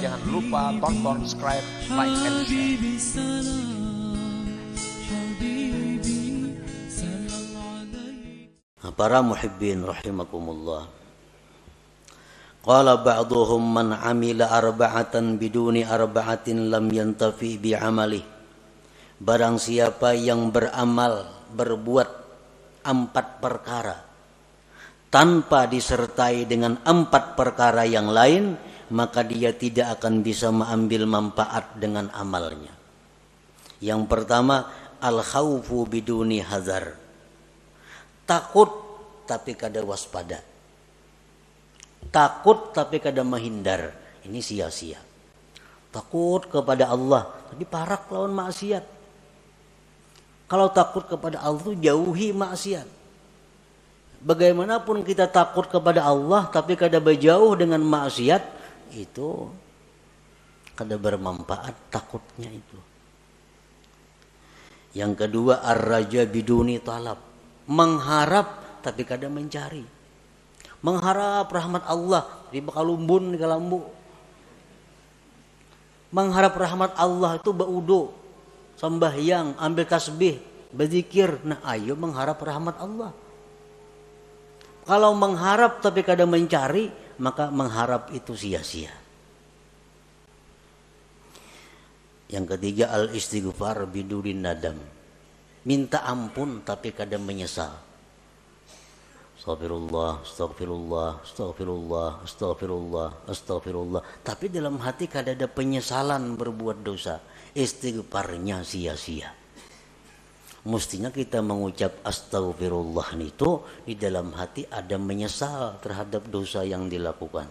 Jangan lupa tonton, subscribe, like, and share. Para muhibbin rahimakumullah. Qala ba'duhum man amila arba'atan biduni arba'atin lam yantafi bi'amalih. Barang siapa yang beramal, berbuat 4 perkara tanpa disertai dengan 4 perkara yang lain, maka dia tidak akan bisa mengambil manfaat dengan amalnya. Yang pertama, al-khawfu biduni hazar. Takut tapi kada waspada. Takut tapi kada menghindar. Ini sia-sia. Takut kepada Allah tapi parak lawan maksiat. Kalau takut kepada Allah itu jauhi maksiat. Bagaimanapun kita takut kepada Allah tapi kada berjauh dengan maksiat, itu kada bermanfaat takutnya itu. Yang kedua, ar-raja biduni talab. Mengharap tapi kada mencari. Mengharap rahmat Allah di bakalumbun di kalambu. Mengharap rahmat Allah itu baudo, sembahyang, ambil tasbih, berzikir. Nah, ayo mengharap rahmat Allah. Kalau mengharap tapi kada mencari, maka mengharap itu sia-sia. Yang ketiga, al-istighfar bidurin nadam. Minta ampun tapi kada menyesal. Astagfirullah, astagfirullah, astagfirullah, astagfirullah, astagfirullah. Tapi dalam hati kada ada penyesalan berbuat dosa. Istighfarnya sia-sia. Mestinya kita mengucap astagfirullah itu di dalam hati ada menyesal terhadap dosa yang dilakukan.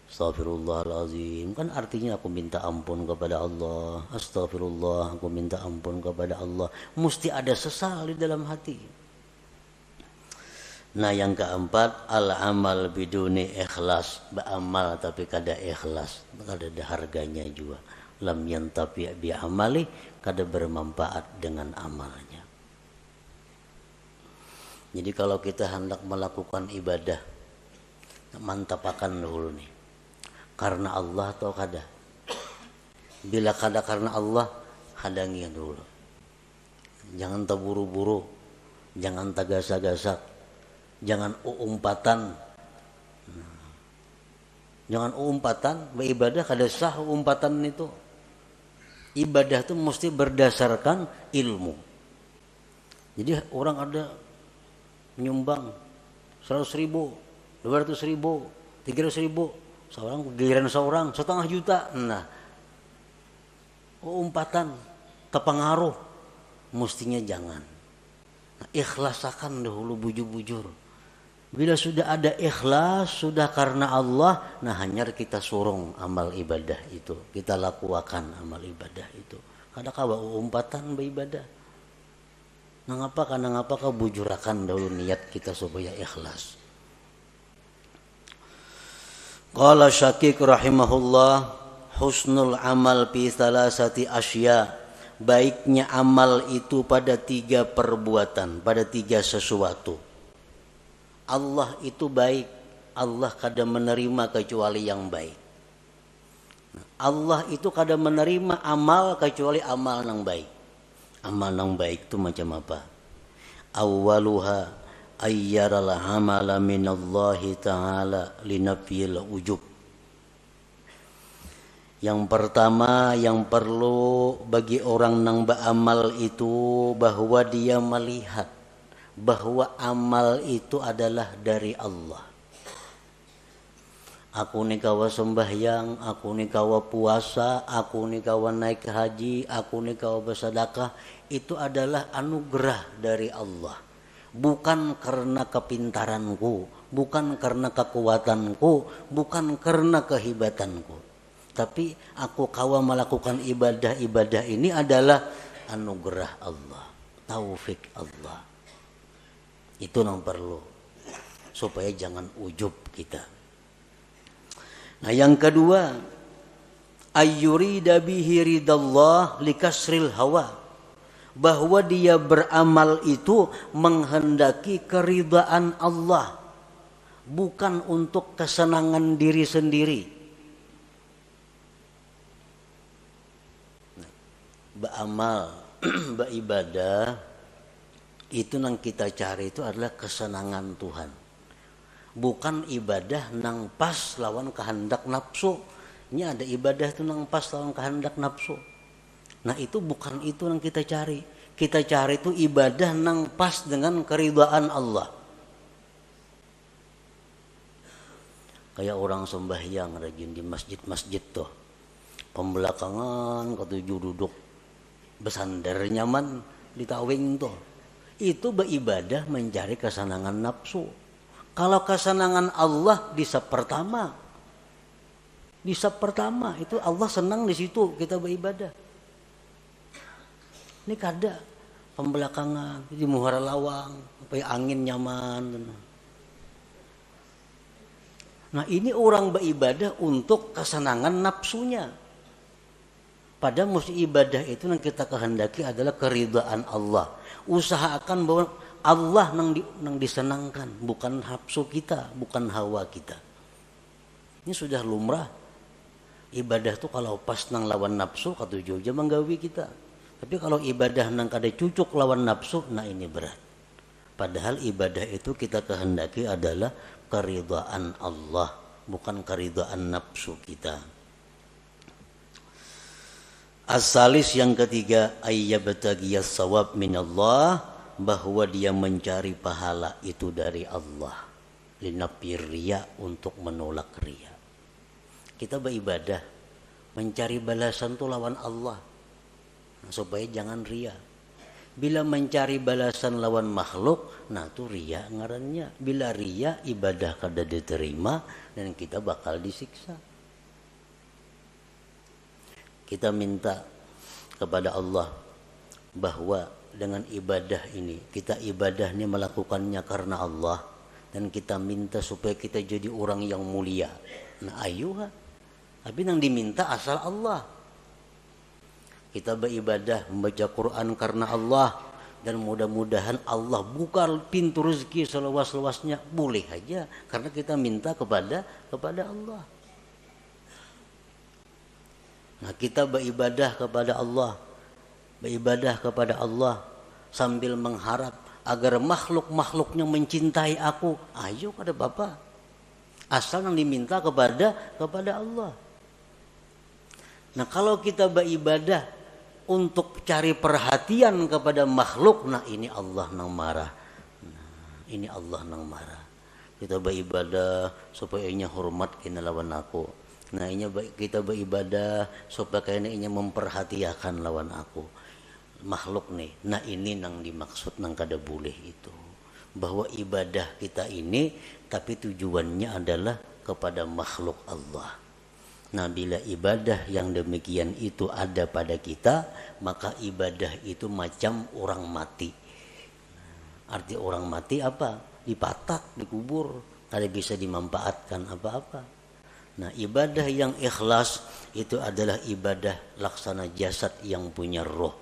Astagfirullahaladzim, kan artinya aku minta ampun kepada Allah. Astagfirullah, aku minta ampun kepada Allah. Mesti ada sesal di dalam hati. Nah, yang keempat, al-amal biduni ikhlas. Beramal tapi kada ikhlas, kada ada harganya juga. Lam yantafi bi amali, kada bermanfaat dengan amalnya. Jadi kalau kita hendak melakukan ibadah, mantapakan dulu nih. Karena Allah atau kada? Bila kada karena Allah, hadangi dulu. Jangan terburu-buru, jangan tagasak-gasak, jangan umpatan. Jangan umpatan, beribadah kada sah umpatan itu. Ibadah itu mesti berdasarkan ilmu. Jadi orang ada menyumbang 100.000, 200.000, 300.000, seorang giliran seorang 1,5 juta. Nah, umpatan terpengaruh, mestinya jangan. Nah, ikhlasakan dahulu bujur-bujur. Bila sudah ada ikhlas, sudah karena Allah, nah hanya kita surung amal ibadah itu. Kita lakukan amal ibadah itu. Kada kawa umpatan beribadah. Nah ngapa kau bujurakan dahulu niat kita supaya ikhlas. Qala Syakik rahimahullah, husnul amal fi salasati asya. Baiknya amal itu pada 3 perbuatan, pada 3 sesuatu. Allah itu baik. Allah kada menerima kecuali yang baik. Allah itu kada menerima amal kecuali amal yang baik. Amal yang baik itu macam apa? Awwaluha ayyaral amala minallahi ta'ala linafiyil ujub. Yang pertama yang perlu bagi orang yang beramal itu bahwa dia melihat bahwa amal itu adalah dari Allah. Aku ni kawa sembahyang, aku ni kawa puasa, aku ni kawa naik haji, aku ni kawa bersedekah, itu adalah anugerah dari Allah. Bukan karena kepintaranku, bukan karena kekuatanku, bukan karena kehebatanku. Tapi aku kawa melakukan ibadah-ibadah ini adalah anugerah Allah, taufik Allah. Itu yang perlu supaya jangan ujub kita. Nah, yang kedua, ayyurida bihi ridallah likasril hawa. Bahwa dia beramal itu menghendaki keridaan Allah, bukan untuk kesenangan diri sendiri. Beramal, beribadah, itu yang kita cari itu adalah kesenangan Tuhan. Bukan ibadah nang pas lawan kehendak nafsu. Ini ada ibadah itu nang pas lawan kehendak nafsu. Nah itu bukan itu yang kita cari. Kita cari itu ibadah nang pas dengan keridhaan Allah. Kayak orang sembahyang rajin di masjid-masjid tuh. Pembelakangan ketujuh duduk bersandar nyaman di tawing tuh. Itu beribadah mencari kesenangan nafsu. Kalau kesenangan Allah di sab pertama itu Allah senang di situ kita beribadah. Ini kada pembelakangan di muhara lawang, supaya angin nyaman. Nah ini orang beribadah untuk kesenangan nafsunya. Padahal mesti ibadah itu yang kita kehendaki adalah keridhaan Allah. Usahakan bahwa Allah nang disenangkan, bukan nafsu kita, bukan hawa kita. Ini sudah lumrah. Ibadah tuh kalau pas nang lawan nafsu katuju aja menggawi kita. Tapi kalau ibadah nang kada cucuk lawan nafsu, nah ini berat. Padahal ibadah itu kita kehendaki adalah keridhaan Allah, bukan keridhaan nafsu kita. As-salis yang ketiga, ayyabtagiyas sawab minallah, bahwa dia mencari pahala itu dari Allah. Linafir riya, untuk menolak riya. Kita beribadah mencari balasan itu lawan Allah, supaya jangan riya. Bila mencari balasan lawan makhluk, nah itu riya ngarannya. Bila riya, ibadah kada diterima dan kita bakal disiksa. Kita minta kepada Allah bahwa dengan ibadah ini, kita ibadahnya melakukannya karena Allah, dan kita minta supaya kita jadi orang yang mulia. Nah ayuha, tapi yang diminta asal Allah. Kita beribadah membaca Quran karena Allah, dan mudah-mudahan Allah buka pintu rezeki seluas-luasnya, boleh aja karena kita minta kepada Allah. Nah kita beribadah kepada Allah sambil mengharap agar makhluk-makhluknya mencintai aku. Ayo kada Bapak, asal yang diminta kepada Allah. Nah kalau kita beribadah untuk cari perhatian kepada makhluk, nah ini Allah nang marah. Kita beribadah supaya inya hormat kena lawan aku. Nah ini kita beribadah supaya kayaknya memperhatikan lawan aku, makhluk nih. Nah ini nang dimaksud nang kada boleh itu, bahwa ibadah kita ini tapi tujuannya adalah kepada makhluk Allah. Nah bila ibadah yang demikian itu ada pada kita, maka ibadah itu macam orang mati. Arti orang mati apa? Dipatak, dikubur, kada bisa dimanfaatkan apa-apa. Nah ibadah yang ikhlas itu adalah ibadah laksana jasad yang punya roh.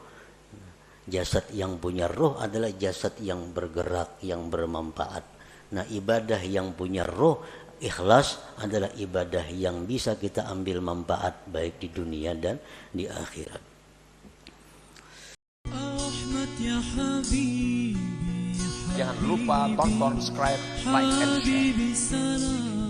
Jasad yang punya roh adalah jasad yang bergerak, yang bermanfaat. Nah ibadah yang punya roh, ikhlas adalah ibadah yang bisa kita ambil manfaat baik di dunia dan di akhirat. Jangan lupa tonton, subscribe, like, and share.